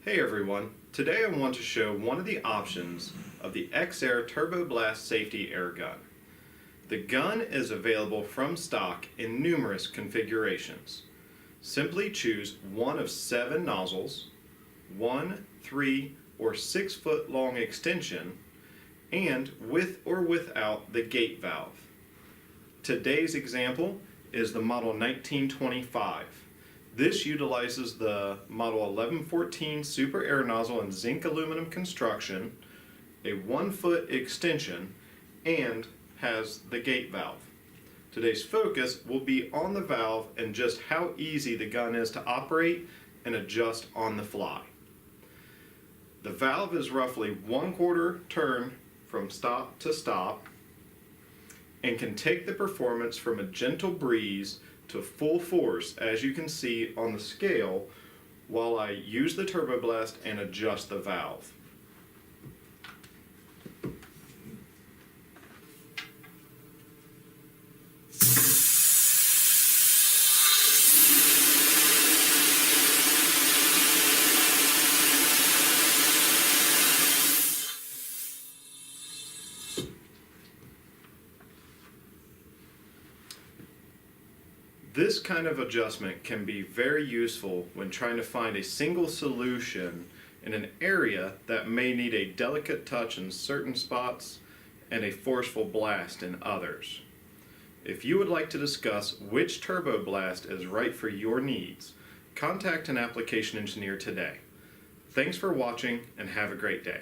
Hey everyone, today I want to show one of the options of the EXAIR TurboBlast safety air gun. The gun is available from stock in numerous configurations. Simply choose one of 7 nozzles, 1, 3, or 6 foot long extension, and with or without the gate valve. Today's example is the model 1925. This utilizes the model 1114 super air nozzle in zinc aluminum construction, a 1 foot extension, and has the gate valve. Today's focus will be on the valve and just how easy the gun is to operate and adjust on the fly. The valve is roughly 1/4 turn from stop to stop and can take the performance from a gentle breeze to full force, as you can see on the scale, while I use the TurboBlast and adjust the valve. This kind of adjustment can be very useful when trying to find a single solution in an area that may need a delicate touch in certain spots and a forceful blast in others. If you would like to discuss which TurboBlast is right for your needs, contact an application engineer today. Thanks for watching and have a great day.